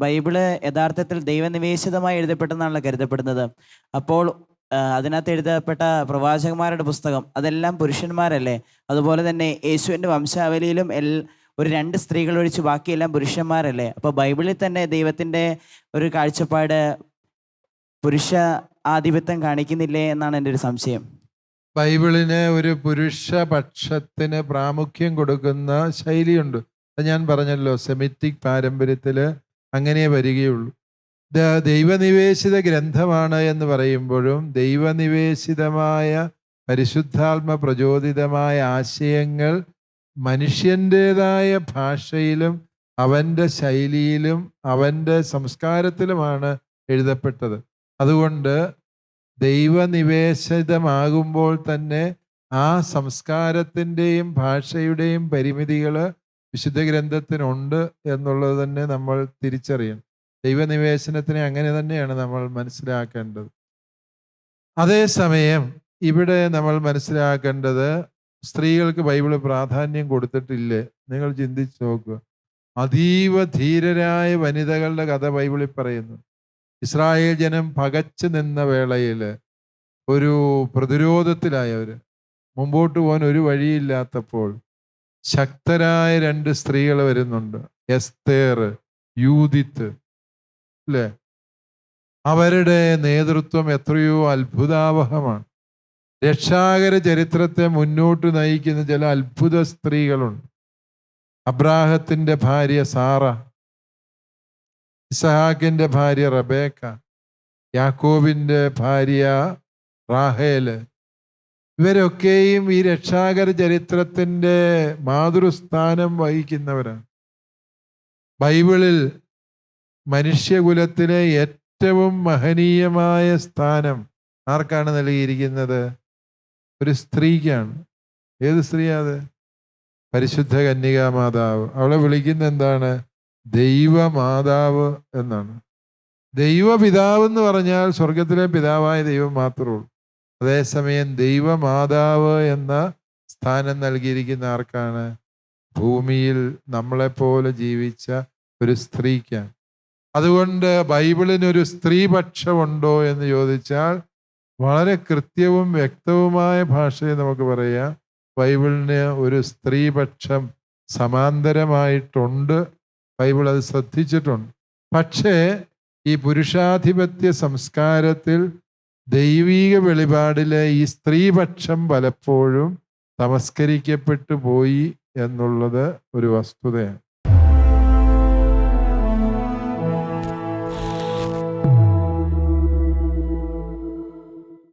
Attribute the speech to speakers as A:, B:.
A: Bible യഥാർത്ഥത്തിൽ ദൈവനിവേശിതമായി എഴുതപ്പെട്ടെന്നാണല്ലോ കരുതപ്പെടുന്നത്. അപ്പോൾ അതിനകത്ത് എഴുതപ്പെട്ട പ്രവാചകന്മാരുടെ പുസ്തകം അതെല്ലാം പുരുഷന്മാരല്ലേ? അതുപോലെ തന്നെ യേശുവിൻ്റെ വംശാവലിയിലും ഒരു 2 സ്ത്രീകൾ ഒഴിച്ച് ബാക്കിയെല്ലാം പുരുഷന്മാരല്ലേ? അപ്പോൾ ബൈബിളിൽ തന്നെ ദൈവത്തിൻ്റെ ഒരു കാഴ്ചപ്പാട് പുരുഷ ആധിപത്യം കാണിക്കുന്നില്ലേ എന്നാണ് എൻ്റെ ഒരു സംശയം.
B: ബൈബിളിന് ഒരു പുരുഷപക്ഷത്തിന് പ്രാമുഖ്യം കൊടുക്കുന്ന ശൈലിയുണ്ട്. അത് ഞാൻ പറഞ്ഞല്ലോ, സെമിറ്റിക് പാരമ്പര്യത്തിൽ അങ്ങനെ വരികയുള്ളൂ. ദൈവനിവേശിത ഗ്രന്ഥമാണ് എന്ന് പറയുമ്പോഴും ദൈവനിവേശിതമായ പരിശുദ്ധാത്മ പ്രചോദിതമായ ആശയങ്ങൾ മനുഷ്യൻ്റേതായ ഭാഷയിലും അവൻ്റെ ശൈലിയിലും അവൻ്റെ സംസ്കാരത്തിലുമാണ് എഴുതപ്പെട്ടത്. അതുകൊണ്ട് ദൈവനിവേശിതമാകുമ്പോൾ തന്നെ ആ സംസ്കാരത്തിൻ്റെയും ഭാഷയുടെയും പരിമിതികൾ വിശുദ്ധ ഗ്രന്ഥത്തിനുണ്ട് എന്നുള്ളത് തന്നെ നമ്മൾ തിരിച്ചറിയണം. ദൈവനിവേശനത്തിനെ അങ്ങനെ തന്നെയാണ് നമ്മൾ മനസ്സിലാക്കേണ്ടത്. അതേസമയം ഇവിടെ നമ്മൾ മനസ്സിലാക്കേണ്ടത്, സ്ത്രീകൾക്ക് ബൈബിള് പ്രാധാന്യം കൊടുത്തിട്ടില്ലേ? നിങ്ങൾ ചിന്തിച്ച് നോക്കുക. അതീവ ധീരരായ വനിതകളുടെ കഥ ബൈബിളിൽ പറയുന്നു. ഇസ്രായേൽ ജനം പകച്ചു നിന്ന വേളയിൽ ഒരു പ്രതിരോധത്തിലായവർ, മുമ്പോട്ട് പോകാൻ ഒരു വഴിയില്ലാത്തപ്പോൾ ശക്തരായ 2 സ്ത്രീകൾ വരുന്നുണ്ട്, എസ്തേർ, യൂദിത്ത്, അല്ലേ? അവരുടെ നേതൃത്വം എത്രയോ അത്ഭുതാവഹമാണ്. രക്ഷാകര ചരിത്രത്തെ മുന്നോട്ട് നയിക്കുന്ന ചില അത്ഭുത സ്ത്രീകളുണ്ട്. അബ്രാഹത്തിന്റെ ഭാര്യ സാറ, ഇസഹാക്കിന്റെ ഭാര്യ റബേക്ക, യാക്കോബിന്റെ ഭാര്യ റാഹേല്, ഇവരൊക്കെയും ഈ രക്ഷാകര ചരിത്രത്തിന്റെ മാതൃസ്ഥാനം വഹിക്കുന്നവരാണ്. ബൈബിളിൽ മനുഷ്യകുലത്തിലെ ഏറ്റവും മഹനീയമായ സ്ഥാനം ആർക്കാണ് നൽകിയിരിക്കുന്നത്? ഒരു സ്ത്രീക്കാണ്. ഏത് സ്ത്രീയാ അത്? പരിശുദ്ധ കന്യകാ മാതാവ്. അവളെ വിളിക്കുന്ന എന്താണ്? ദൈവമാതാവ് എന്നാണ്. ദൈവപിതാവ് എന്ന് പറഞ്ഞാൽ സ്വർഗത്തിലെ പിതാവായ ദൈവം മാത്രമേ ഉള്ളൂ. അതേസമയം ദൈവമാതാവ് എന്ന സ്ഥാനം നൽകിയിരിക്കുന്ന ആർക്കാണ്? ഭൂമിയിൽ നമ്മളെപ്പോലെ ജീവിച്ച ഒരു സ്ത്രീക്കാണ്. അതുകൊണ്ട് ബൈബിളിനൊരു സ്ത്രീപക്ഷമുണ്ടോ എന്ന് ചോദിച്ചാൽ വളരെ കൃത്യവും വ്യക്തവുമായ ഭാഷയിൽ നമുക്ക് പറയാം, ബൈബിളിന് ഒരു സ്ത്രീപക്ഷം സമാന്തരമായിട്ടുണ്ട്. ബൈബിൾ അത് ശ്രദ്ധിച്ചിട്ടുണ്ട്. പക്ഷേ ഈ പുരുഷാധിപത്യ സംസ്കാരത്തിൽ ദൈവീക വെളിപാടിലെ ഈ സ്ത്രീപക്ഷം പലപ്പോഴും തമസ്കരിക്കപ്പെട്ടു പോയി എന്നുള്ളത് ഒരു വസ്തുതയാണ്.